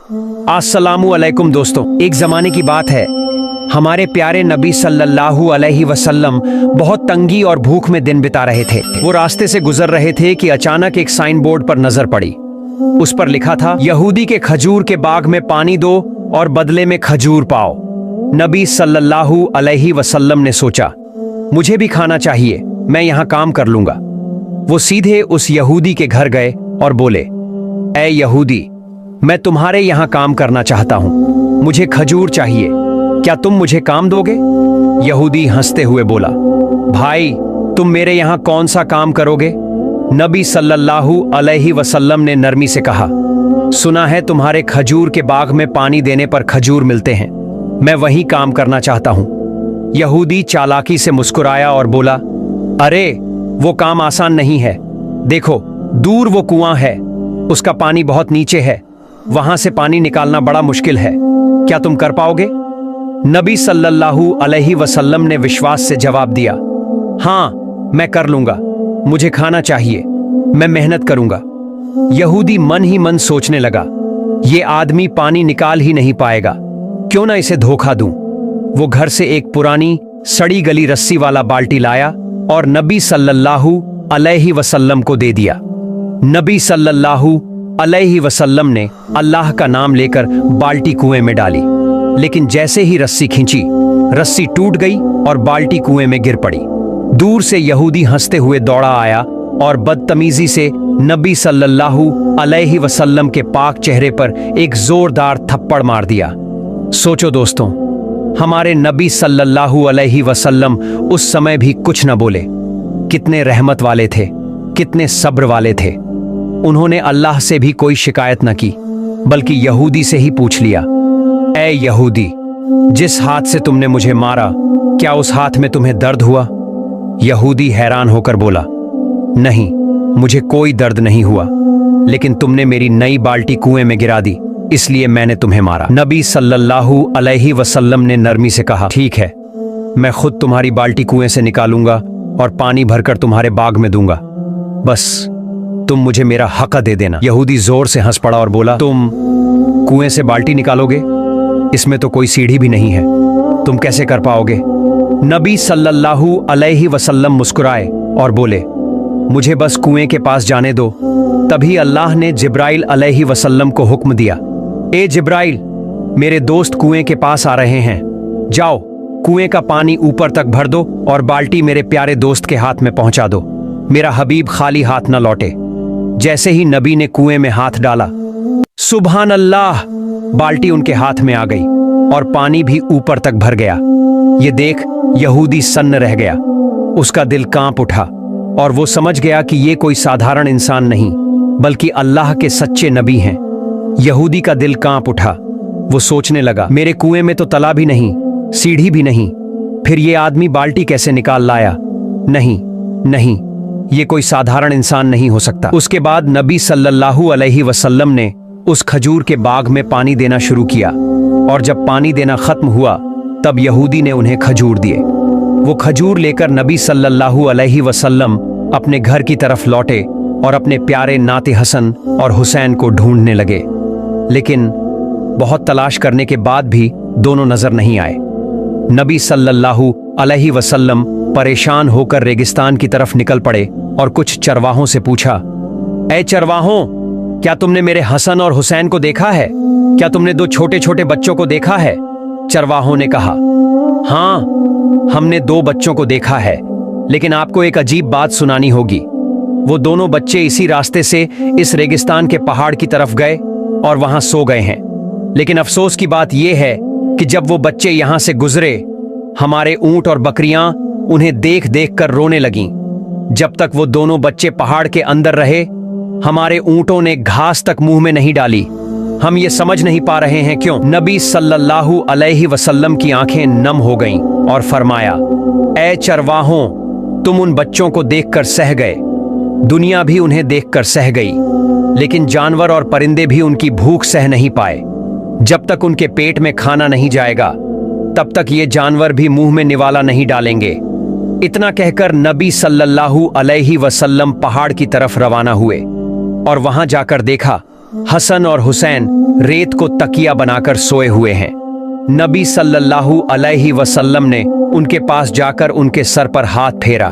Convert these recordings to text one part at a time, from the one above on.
अस्सलामु अलैकुम दोस्तों, एक ज़माने की बात है। हमारे प्यारे नबी सल्लल्लाहु अलैहि वसल्लम बहुत तंगी और भूख में दिन बिता रहे थे। वो रास्ते से गुजर रहे थे कि अचानक एक साइन बोर्ड पर नजर पड़ी। उस पर लिखा था, यहूदी के खजूर के बाग में पानी दो और बदले में खजूर पाओ। नबी सल्लल्लाहु अलैहि वसल्लम ने सोचा, मुझे भी खाना चाहिए, मैं यहाँ काम कर लूंगा। वो सीधे उस यहूदी के घर गए और बोले, ऐ यहूदी, मैं तुम्हारे यहाँ काम करना चाहता हूँ, मुझे खजूर चाहिए, क्या तुम मुझे काम दोगे? यहूदी हंसते हुए बोला, भाई तुम मेरे यहाँ कौन सा काम करोगे? नबी सल्लल्लाहु अलैहि वसल्लम ने नरमी से कहा, सुना है तुम्हारे खजूर के बाग में पानी देने पर खजूर मिलते हैं, मैं वही काम करना चाहता हूँ। यहूदी चालाकी से मुस्कुराया और बोला, अरे वो काम आसान नहीं है, देखो दूर वो कुआं है, उसका पानी बहुत नीचे है, वहां से पानी निकालना बड़ा मुश्किल है, क्या तुम कर पाओगे? नबी सल्लल्लाहु अलैहि वसल्लम ने विश्वास से जवाब दिया, हाँ मैं कर लूंगा, मुझे खाना चाहिए, मैं मेहनत करूंगा। यहूदी मन ही मन सोचने लगा, ये आदमी पानी निकाल ही नहीं पाएगा, क्यों ना इसे धोखा दूं। वो घर से एक पुरानी सड़ी गली रस्सी वाला बाल्टी लाया और नबी सल्लल्लाहु अलैहि वसल्लम को दे दिया। नबी सल्लल्लाहु अलैहि वसल्लम ने अल्लाह का नाम लेकर बाल्टी कुएं में डाली, लेकिन जैसे ही रस्सी खींची, रस्सी टूट गई और बाल्टी कुएं में गिर पड़ी। दूर से यहूदी हंसते हुए दौड़ा आया और बदतमीजी से नबी सल्लल्लाहु अलैहि वसल्लम के पाक चेहरे पर एक जोरदार थप्पड़ मार दिया। सोचो दोस्तों, हमारे नबी सल्लल्लाहु अलैहि वसल्लम उस समय भी कुछ न बोले। कितने रहमत वाले थे, कितने सब्र वाले थे। उन्होंने अल्लाह से भी कोई शिकायत न की, बल्कि यहूदी से ही पूछ लिया, ऐ यहूदी, जिस हाथ से तुमने मुझे मारा, क्या उस हाथ में तुम्हें दर्द हुआ? यहूदी हैरान होकर बोला, नहीं, मुझे कोई दर्द नहीं हुआ, लेकिन तुमने मेरी नई बाल्टी कुएं में गिरा दी, इसलिए मैंने तुम्हें मारा। नबी सल्लल्लाहु अलैहि वसल्लम ने नरमी से कहा, ठीक है, मैं खुद तुम्हारी बाल्टी कुएं से निकालूंगा और पानी भरकर तुम्हारे बाग में दूंगा, बस तुम मुझे मेरा हक दे देना। यहूदी जोर से हंस पड़ा और बोला, तुम कुएं से बाल्टी निकालोगे? इसमें तो कोई सीढ़ी भी नहीं है, तुम कैसे कर पाओगे? नबी सल्लल्लाहु अलैहि वसल्लम मुस्कुराए और बोले, मुझे बस कुएं के पास जाने दो। तभी अल्लाह ने जिब्राइल अलैहि वसल्लम को हुक्म दिया, ए जिब्राइल, मेरे दोस्त कुएं के पास आ रहे हैं, जाओ कुएं का पानी ऊपर तक भर दो और बाल्टी मेरे प्यारे दोस्त के हाथ में पहुंचा दो, मेरा हबीब खाली हाथ न लौटे। जैसे ही नबी ने कुएं में हाथ डाला, सुभान अल्लाह, बाल्टी उनके हाथ में आ गई और पानी भी ऊपर तक भर गया। ये देख यहूदी सन्न रह गया, उसका दिल कांप उठा और वो समझ गया कि ये कोई साधारण इंसान नहीं, बल्कि अल्लाह के सच्चे नबी हैं। यहूदी का दिल कांप उठा, वो सोचने लगा, मेरे कुएं में तो तला भी नहीं, सीढ़ी भी नहीं, फिर ये आदमी बाल्टी कैसे निकाल लाया? नहीं नहीं, ये कोई साधारण इंसान नहीं हो सकता। उसके बाद नबी सल्लल्लाहु अलैहि वसल्लम ने उस खजूर के बाग में पानी देना शुरू किया और जब पानी देना खत्म हुआ, तब यहूदी ने उन्हें खजूर दिए। वो खजूर लेकर नबी सल्लल्लाहु अलैहि वसल्लम अपने घर की तरफ लौटे और अपने प्यारे नाते हसन और हुसैन को ढूंढने लगे, लेकिन बहुत तलाश करने के बाद भी दोनों नजर नहीं आए। नबी सल्लल्लाहु अलैहि वसल्लम परेशान होकर रेगिस्तान की तरफ निकल पड़े और कुछ चरवाहों से पूछा, ऐ चरवाहों, क्या तुमने मेरे हसन और हुसैन को देखा है? क्या तुमने दो छोटे छोटे बच्चों को देखा है? चरवाहों ने कहा, हाँ, हमने दो बच्चों को देखा है, लेकिन आपको एक अजीब बात सुनानी होगी। वो दोनों बच्चे इसी रास्ते से इस रेगिस्तान के पहाड़ की तरफ गए और वहां सो गए हैं, लेकिन अफसोस की बात यह है कि जब वो बच्चे यहां से गुजरे, हमारे ऊंट और बकरियां उन्हें देख देख कर रोने लगीं। जब तक वो दोनों बच्चे पहाड़ के अंदर रहे, हमारे ऊंटों ने घास तक मुंह में नहीं डाली। हम ये समझ नहीं पा रहे हैं क्यों। नबी सल्लल्लाहु अलैहि वसल्लम की आंखें नम हो गईं और फरमाया, ऐ चरवाहों, तुम उन बच्चों को देखकर सह गए, दुनिया भी उन्हें देखकर सह गई, लेकिन जानवर और परिंदे भी उनकी भूख सह नहीं पाए। जब तक उनके पेट में खाना नहीं जाएगा, तब तक ये जानवर भी मुंह में निवाला नहीं डालेंगे। इतना कहकर नबी सल्लल्लाहु अलैहि वसल्लम पहाड़ की तरफ रवाना हुए और वहां जाकर देखा हसन और हुसैन रेत को तकिया बनाकर सोए हुए हैं। नबी सल्लल्लाहु अलैहि वसल्लम ने उनके पास जाकर उनके सर पर हाथ फेरा।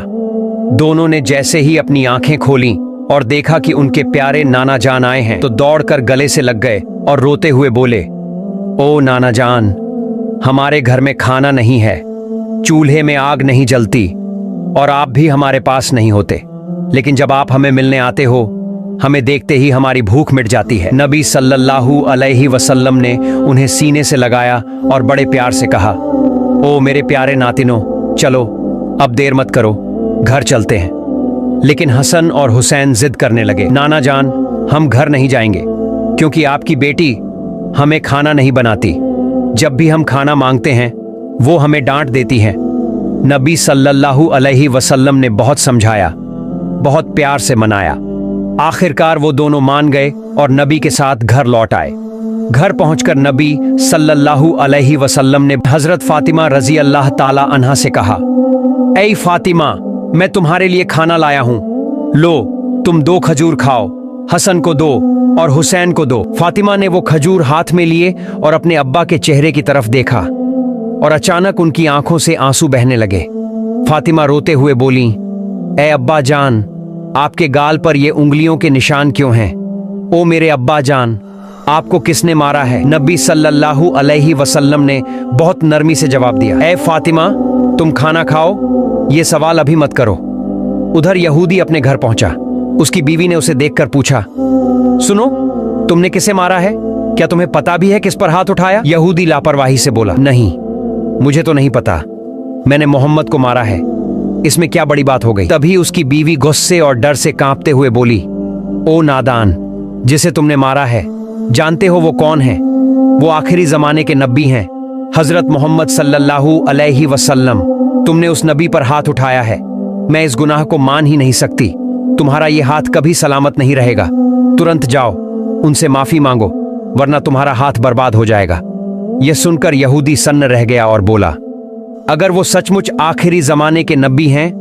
दोनों ने जैसे ही अपनी आंखें खोलीं और देखा कि उनके प्यारे नाना जान आए हैं तो दौड़कर गले से लग गए और रोते हुए बोले, ओ नाना जान, हमारे घर में खाना नहीं है, चूल्हे में आग नहीं जलती और आप भी हमारे पास नहीं होते, लेकिन जब आप हमें मिलने आते हो हमें देखते ही हमारी भूख मिट जाती है। नबी सल्लल्लाहु अलैहि वसल्लम ने उन्हें सीने से लगाया और बड़े प्यार से कहा, ओ मेरे प्यारे नातिनो, चलो अब देर मत करो, घर चलते हैं। लेकिन हसन और हुसैन जिद करने लगे, नाना जान, हम घर नहीं जाएंगे क्योंकि आपकी बेटी हमें खाना नहीं बनाती। जब भी हम खाना मांगते हैं वो हमें डांट देती है। नबी सल्लल्लाहु अलैहि वसल्लम ने बहुत समझाया, बहुत प्यार से मनाया। आखिरकार वो दोनों मान गए और नबी के साथ घर लौट आए। घर पहुंचकर नबी सल्लल्लाहु अलैहि वसल्लम ने हजरत फातिमा रजी अल्लाह ताला अन्हा से कहा, ऐ फातिमा, मैं तुम्हारे लिए खाना लाया हूं, लो तुम 2 खजूर खाओ, हसन को दो और हुसैन को दो। फातिमा ने वो खजूर हाथ में लिए और अपने अब्बा के चेहरे की तरफ देखा और अचानक उनकी आंखों से आंसू बहने लगे। फातिमा रोते हुए बोली, ऐ अब्बा जान, आपके गाल पर ये उंगलियों के निशान क्यों हैं? ओ मेरे अब्बा जान, आपको किसने मारा है? नबी सल्लल्लाहु अलैहि वसल्लम ने बहुत नरमी से जवाब दिया, ऐ फातिमा, तुम खाना खाओ, ये सवाल अभी मत करो। उधर यहूदी अपने घर पहुंचा। उसकी बीवी ने उसे देखकर पूछा, सुनो, तुमने किसे मारा है? क्या तुम्हें पता भी है किस पर हाथ उठाया? यहूदी लापरवाही से बोला, नहीं, मुझे तो नहीं पता, मैंने मोहम्मद को मारा है, इसमें क्या बड़ी बात हो गई? तभी उसकी बीवी गुस्से और डर से कांपते हुए बोली, ओ नादान, जिसे तुमने मारा है जानते हो वो कौन है? वो आखिरी जमाने के नबी हैं, हजरत मोहम्मद सल्लल्लाहु अलैहि वसल्लम। तुमने उस नबी पर हाथ उठाया है, मैं इस गुनाह को मान ही नहीं सकती। तुम्हारा ये हाथ कभी सलामत नहीं रहेगा। तुरंत जाओ, उनसे माफी मांगो, वरना तुम्हारा हाथ बर्बाद हो जाएगा। यह सुनकर यहूदी सन्न रह गया और बोला, अगर वो सचमुच आखिरी जमाने के नबी हैं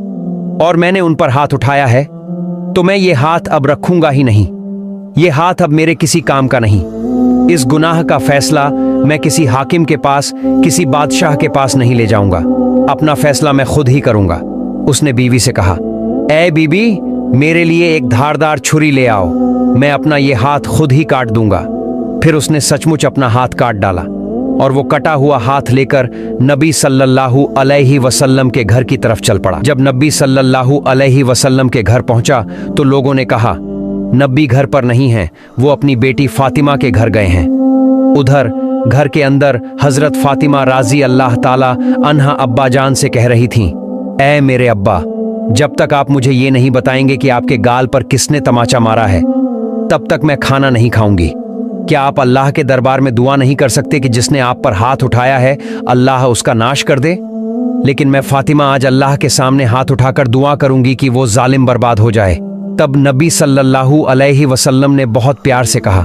और मैंने उन पर हाथ उठाया है तो मैं ये हाथ अब रखूंगा ही नहीं। ये हाथ अब मेरे किसी काम का नहीं। इस गुनाह का फैसला मैं किसी हाकिम के पास, किसी बादशाह के पास नहीं ले जाऊंगा। अपना फैसला मैं खुद ही करूंगा। उसने बीवी से कहा, ऐ बीबी, मेरे लिए एक धारदार छुरी ले आओ, मैं अपना ये हाथ खुद ही काट दूंगा। फिर उसने सचमुच अपना हाथ काट डाला और वो कटा हुआ हाथ लेकर नबी सल्लल्लाहु अलैहि वसल्लम के घर की तरफ चल पड़ा। जब नबी सल्लल्लाहु अलैहि वसल्लम के घर पहुंचा तो लोगों ने कहा, नबी घर पर नहीं हैं, वो अपनी बेटी फातिमा के घर गए हैं। उधर घर के अंदर हजरत फातिमा राजी अल्लाह ताला अन्हा अब्बा जान से कह रही थीं, ऐ मेरे अब्बा, जब तक आप मुझे ये नहीं बताएंगे कि आपके गाल पर किसने तमाचा मारा है, तब तक मैं खाना नहीं खाऊंगी। क्या आप अल्लाह के दरबार में दुआ नहीं कर सकते कि जिसने आप पर हाथ उठाया है अल्लाह उसका नाश कर दे? लेकिन मैं फातिमा आज अल्लाह के सामने हाथ उठाकर दुआ करूंगी कि वो जालिम बर्बाद हो जाए। तब नबी सल्लल्लाहु अलैहि वसल्लम ने बहुत प्यार से कहा,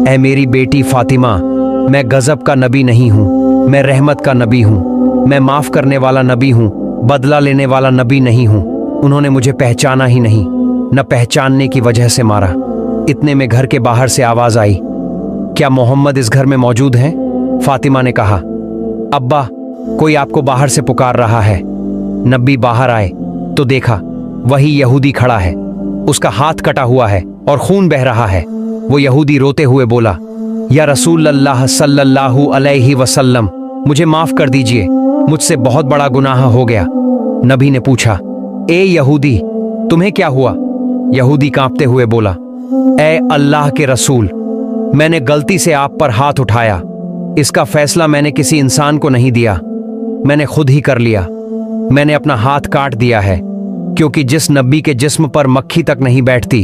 ऐ मेरी बेटी फातिमा, मैं गजब का नबी नहीं हूँ, मैं रहमत का नबी हूँ, मैं माफ करने वाला नबी हूँ, बदला लेने वाला नबी नहीं हूँ। उन्होंने मुझे पहचाना ही नहीं, न पहचानने की वजह से मारा। इतने में घर के बाहर से आवाज आई, क्या मोहम्मद इस घर में मौजूद हैं? फातिमा ने कहा, अब्बा, कोई आपको बाहर से पुकार रहा है। नबी बाहर आए तो देखा वही यहूदी खड़ा है, उसका हाथ कटा हुआ है और खून बह रहा है। वो यहूदी रोते हुए बोला, या रसूल अल्लाह सल्लल्लाहु अलैहि वसल्लम, मुझे माफ कर दीजिए, मुझसे बहुत बड़ा गुनाह हो गया। नबी ने पूछा, ए यहूदी, तुम्हें क्या हुआ? यहूदी कांपते हुए बोला, ए अल्लाह के रसूल, मैंने गलती से आप पर हाथ उठाया। इसका फैसला मैंने किसी इंसान को नहीं दिया, मैंने खुद ही कर लिया। मैंने अपना हाथ काट दिया है, क्योंकि जिस नबी के जिस्म पर मक्खी तक नहीं बैठती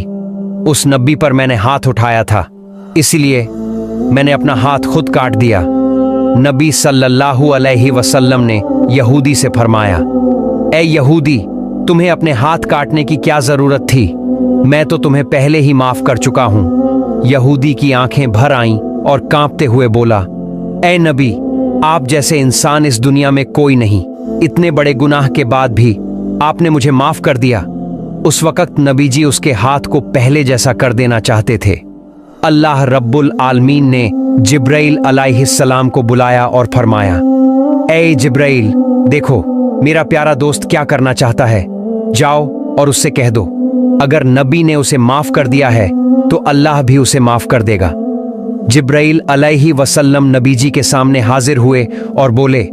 उस नबी पर मैंने हाथ उठाया था, इसलिए मैंने अपना हाथ खुद काट दिया। नबी सल्लल्लाहु अलैहि वसल्लम ने यहूदी से फरमाया, ए यहूदी, तुम्हें अपने हाथ काटने की क्या जरूरत थी? मैं तो तुम्हें पहले ही माफ कर चुका हूं। यहूदी की आंखें भर आईं और कांपते हुए बोला, ए नबी, आप जैसे इंसान इस दुनिया में कोई नहीं। इतने बड़े गुनाह के बाद भी आपने मुझे माफ कर दिया। उस वक्त नबी जी उसके हाथ को पहले जैसा कर देना चाहते थे, अल्लाह रब्बुल आलमीन ने जिब्राइल अलैहिस्सलाम को बुलाया और फरमाया, ए जिब्राइल, देखो मेरा प्यारा दोस्त क्या करना चाहता है, जाओ और उससे कह दो अगर नबी ने उसे माफ कर दिया है तो अल्लाह भी उसे माफ कर देगा। जिब्राइल अलैहि वसल्लम नबी जी के सामने हाजिर हुए और बोले,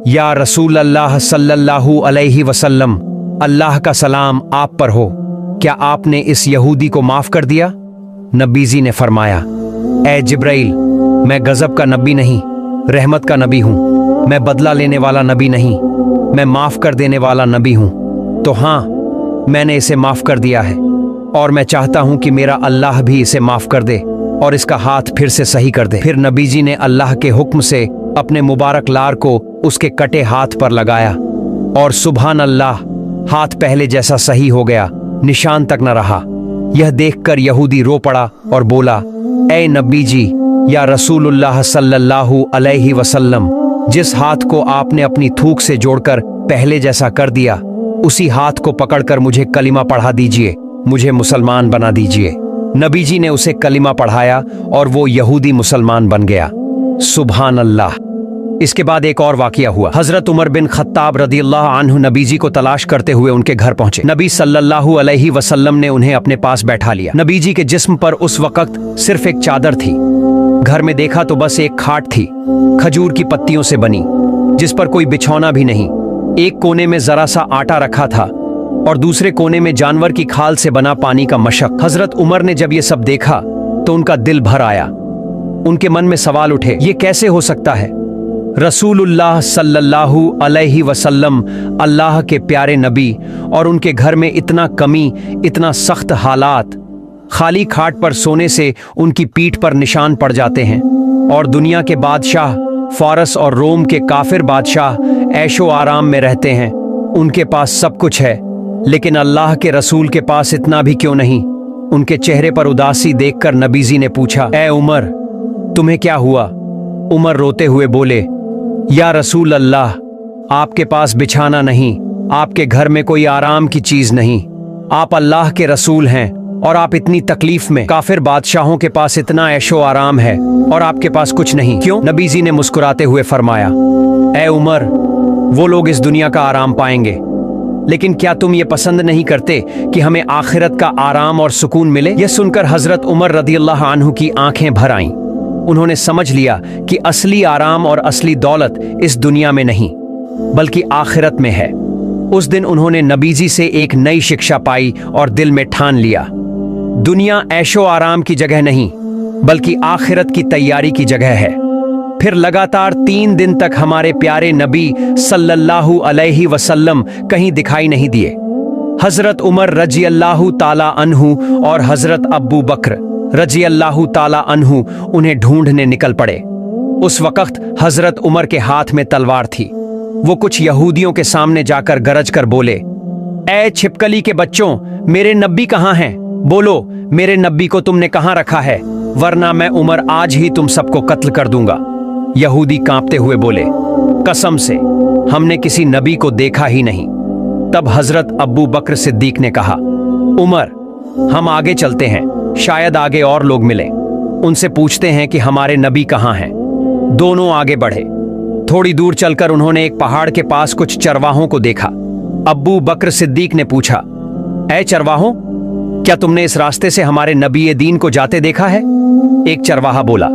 या रसूल अल्लाह सल्लल्लाहु अलैहि वसल्लम, अल्लाह का सलाम आप पर हो, क्या आपने इस यहूदी को माफ कर दिया? नबी जी ने फरमाया, ए जिब्राइल, मैं गजब का नबी नहीं, रहमत का नबी हूं। मैं बदला लेने वाला नबी नहीं, मैं माफ कर देने वाला नबी हूं। तो हाँ, मैंने इसे माफ कर दिया है और मैं चाहता हूं कि मेरा अल्लाह भी इसे माफ कर दे और इसका हाथ फिर से सही कर दे। फिर नबी जी ने अल्लाह के हुक्म से अपने मुबारक लार को उसके कटे हाथ पर लगाया और सुभान अल्लाह, हाथ पहले जैसा सही हो गया, निशान तक न रहा। यह देखकर यहूदी रो पड़ा और बोला, ए नबी जी, या रसूलुल्लाह सल्लल्लाहु अलैहि वसल्लम, जिस हाथ को आपने अपनी थूक से जोड़कर पहले जैसा कर दिया, उसी हाथ को पकड़कर मुझे कलिमा पढ़ा दीजिए, मुझे मुसलमान बना दीजिए। नबी जी ने उसे कलिमा पढ़ाया और वो यहूदी मुसलमान बन गया। सुभान अल्लाह। इसके बाद एक और वाकया हुआ। हजरत उमर बिन खत्ताब रदियल्लाहु अन्हु नबी जी को तलाश करते हुए उनके घर पहुंचे। नबी सल्लल्लाहु अलैहि वसल्लम ने उन्हें अपने पास बैठा लिया। नबी जी के जिस्म पर उस वक्त सिर्फ एक चादर थी। घर में देखा तो बस एक खाट थी, खजूर की पत्तियों से बनी, जिस पर कोई बिछौना भी नहीं। एक कोने में जरा सा आटा रखा था और दूसरे कोने में जानवर की खाल से बना पानी का मशक। हजरत उमर ने जब ये सब देखा तो उनका दिल भर आया। उनके मन में सवाल उठे, ये कैसे हो सकता है? रसूलुल्लाह सल्लल्लाहु अलैहि वसल्लम अल्लाह के प्यारे नबी, और उनके घर में इतना कमी, इतना सख्त हालात। खाली खाट पर सोने से उनकी पीठ पर निशान पड़ जाते हैं और दुनिया के बादशाह, फारस और रोम के काफिर बादशाह ऐशो आराम में रहते हैं। उनके पास सब कुछ है, लेकिन अल्लाह के रसूल के पास इतना भी क्यों नहीं? उनके चेहरे पर उदासी देखकर नबी जी ने पूछा, ए उमर, तुम्हें क्या हुआ? उमर रोते हुए बोले, या रसूल अल्लाह, आपके पास बिछाना नहीं, आपके घर में कोई आराम की चीज नहीं। आप अल्लाह के रसूल हैं और आप इतनी तकलीफ में, काफिर बादशाहों के पास इतना ऐशो आराम है और आपके पास कुछ नहीं, क्यों? नबी जी ने मुस्कुराते हुए फरमाया, ए उमर, वो लोग इस दुनिया का आराम पाएंगे, लेकिन क्या तुम ये पसंद नहीं करते कि हमें आखिरत का आराम और सुकून मिले? यह सुनकर हजरत उमर रदियल्लाहु अन्हु की आंखें भर आईं। उन्होंने समझ लिया कि असली आराम और असली दौलत इस दुनिया में नहीं, बल्कि आखिरत में है। उस दिन उन्होंने नबी जी से एक नई शिक्षा पाई और दिल में ठान लिया, दुनिया ऐशो आराम की जगह नहीं, बल्कि आखिरत की तैयारी की जगह है। फिर लगातार 3 दिन तक हमारे प्यारे नबी सल्लल्लाहु अलैहि वसल्लम कहीं दिखाई नहीं दिए। हजरत उमर रजी अल्लाहु ताला अन्हु और हजरत अब्बू बकर रजी अल्लाहु ताला अन्हु उन्हें ढूंढने निकल पड़े। उस वक्त हजरत उमर के हाथ में तलवार थी। वो कुछ यहूदियों के सामने जाकर गरज कर बोले, ए छिपकली के बच्चों, मेरे नब्बी कहाँ हैं? बोलो, मेरे नब्बी को तुमने कहाँ रखा है, वरना मैं उमर आज ही तुम सबको कत्ल कर दूंगा। यहूदी कांपते हुए बोले, कसम से हमने किसी नबी को देखा ही नहीं। तब हजरत अब्बू बकर सिद्दीक ने कहा, उमर, हम आगे चलते हैं, शायद आगे और लोग मिले, उनसे पूछते हैं कि हमारे नबी कहाँ हैं। दोनों आगे बढ़े। थोड़ी दूर चलकर उन्होंने एक पहाड़ के पास कुछ चरवाहों को देखा। अब्बू बकर सिद्दीक ने पूछा, ऐ चरवाहों, क्या तुमने इस रास्ते से हमारे नबी दीन को जाते देखा है? एक चरवाहा बोला,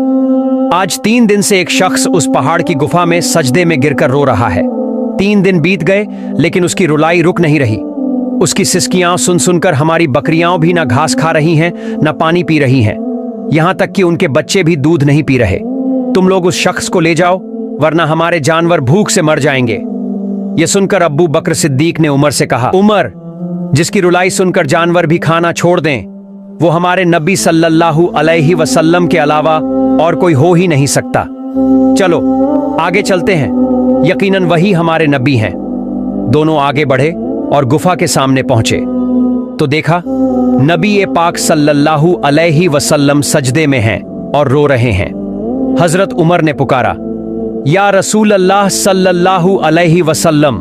आज 3 दिन से एक शख्स उस पहाड़ की गुफा में सजदे में गिरकर रो रहा है। 3 दिन बीत गए, लेकिन उसकी रुलाई रुक नहीं रही। उसकी सिसकियां सुन सुनकर हमारी बकरियां भी ना घास खा रही हैं, ना पानी पी रही हैं, यहां तक कि उनके बच्चे भी दूध नहीं पी रहे। तुम लोग उस शख्स को ले जाओ, वरना हमारे जानवर भूख से मर जाएंगे। यह सुनकर अब्बू बकर सिद्दीक ने उमर से कहा, उमर, जिसकी रुलाई सुनकर जानवर भी खाना छोड़ दें, वो हमारे नबी सल्लल्लाहु अलैहि वसल्लम के अलावा और कोई हो ही नहीं सकता। चलो आगे चलते हैं, यकीनन वही हमारे नबी हैं। दोनों आगे बढ़े और गुफा के सामने पहुंचे तो देखा नबी पाक सल्लल्लाहु अलैहि वसल्लम सजदे में हैं और रो रहे हैं। हजरत उमर ने पुकारा, या रसूल अल्लाह सल्लल्लाहु अलैहि वसल्लम,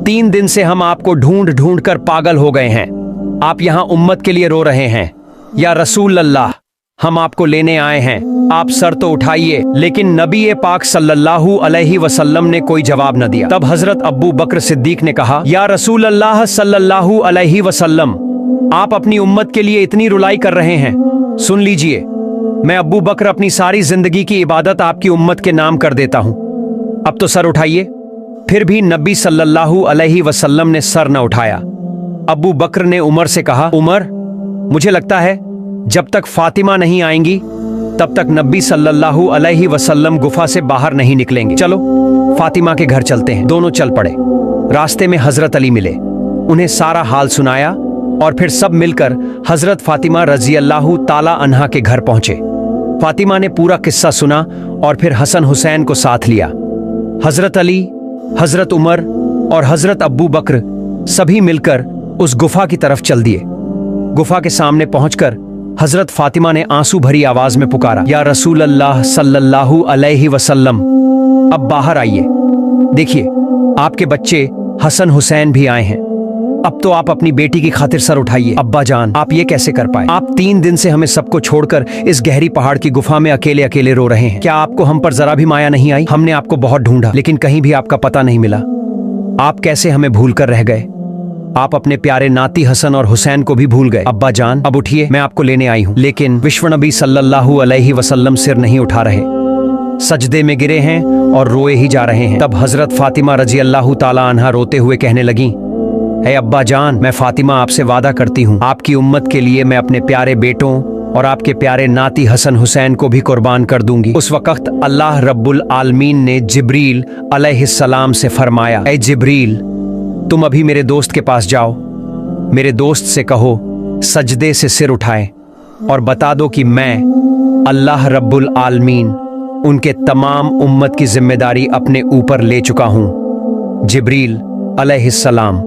3 दिन से हम आपको ढूंढ ढूंढ कर पागल हो गए हैं। आप यहां उम्मत के लिए रो रहे हैं। या रसूल अल्लाह, हम आपको लेने आए हैं, आप सर तो उठाइए। लेकिन नबी पाक सल्लल्लाहु अलैहि वसल्लम ने कोई जवाब न दिया। तब हजरत अब्बू बकर सिद्दीक ने कहा, या रसूल अल्लाह सल्लल्लाहु अलैहि वसल्लम, आप अपनी उम्मत के लिए इतनी रुलाई कर रहे हैं, सुन लीजिए, मैं अब्बू बकर अपनी सारी जिंदगी की इबादत आपकी उम्मत के नाम कर देता हूं, अब तो सर उठाइए। फिर भी नबी सल्लल्लाहु अलैहि वसल्लम ने सर न उठाया। अब्बू बकर ने उमर से कहा, उमर, मुझे लगता है जब तक फातिमा नहीं आएंगी तब तक नबी सल्लल्लाहु अलैहि वसल्लम गुफा से बाहर नहीं निकलेंगे। चलो फातिमा के घर चलते हैं। दोनों चल पड़े। रास्ते में हजरत अली मिले, उन्हें सारा हाल सुनाया और फिर सब मिलकर हजरत फातिमा रजी अल्लाहु ताला अन्हा के घर पहुंचे। फातिमा ने पूरा किस्सा सुना और फिर हसन हुसैन को साथ लिया। हजरत अली, हजरत उमर और हजरत अब्बू बकर सभी मिलकर उस गुफा की तरफ चल दिए। गुफा के सामने पहुंचकर हजरत फातिमा ने आंसू भरी आवाज में पुकारा, या रसूल अल्लाह सल्लल्लाहु अलैहि वसल्लम, अब बाहर आइए, देखिए आपके बच्चे हसन हुसैन भी आए हैं, अब तो आप अपनी बेटी की खातिर सर उठाइए। अब्बा जान, आप ये कैसे कर पाए? आप 3 दिन से हमें सबको छोड़कर इस गहरी पहाड़ की गुफा में अकेले अकेले रो रहे हैं। क्या आपको हम पर जरा भी माया नहीं आई? हमने आपको बहुत ढूंढा लेकिन कहीं भी आपका पता नहीं मिला। आप कैसे हमें भूल कर रह गए? आप अपने प्यारे नाती हसन और हुसैन को भी भूल गए। अब्बा जान, अब उठिए, मैं आपको लेने आई हूँ। लेकिन विश्व नबी सल्लल्लाहु अलैहि वसल्लम सिर नहीं उठा रहे, सजदे में गिरे हैं और रोए ही जा रहे हैं। तब हजरत फातिमा रजी अल्लाहु ताला अन्हा रोते हुए कहने लगी, है अब्बा जान, मैं फातिमा आपसे वादा करती हूँ, आपकी उम्मत के लिए मैं अपने प्यारे बेटों और आपके प्यारे नाती हसन हुसैन को भी कुर्बान कर दूंगी। उस वक्त अल्लाह रब्बुल आलमीन ने जिब्रील अलैहिस्सलाम से फरमाया, ऐ जिब्रील, तुम अभी मेरे दोस्त के पास जाओ, मेरे दोस्त से कहो सजदे से सिर उठाए और बता दो कि मैं अल्लाह रब्बुल आलमीन उनके तमाम उम्मत की जिम्मेदारी अपने ऊपर ले चुका हूं। जिब्रील अलैहिस्सलाम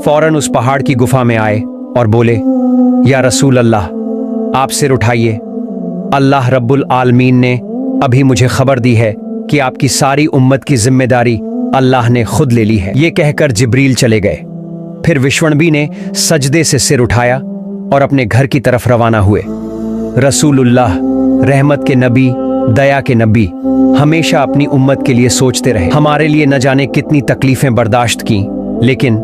फौरन उस पहाड़ की गुफा में आए और बोले, या रसूल अल्लाह, आप सिर उठाइए, अल्लाह रब्बुल आलमीन ने अभी मुझे खबर दी है कि आपकी सारी उम्मत की जिम्मेदारी अल्लाह ने खुद ले ली है। ये कहकर जिब्रील चले गए। फिर विश्वनबी ने सजदे से सिर उठाया और अपने घर की तरफ रवाना हुए। रसूलुल्लाह, रहमत के नबी, दया के नबी, हमेशा अपनी उम्मत के लिए सोचते रहे। हमारे लिए न जाने कितनी तकलीफें बर्दाश्त की, लेकिन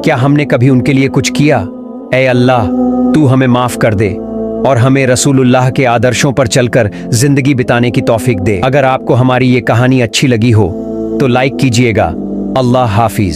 क्या हमने कभी उनके लिए कुछ किया? ऐ अल्लाह, तू हमें माफ कर दे और हमें रसूलुल्लाह के आदर्शों पर चलकर जिंदगी बिताने की तौफीक दे। अगर आपको हमारी ये कहानी अच्छी लगी हो तो लाइक कीजिएगा। अल्लाह हाफिज।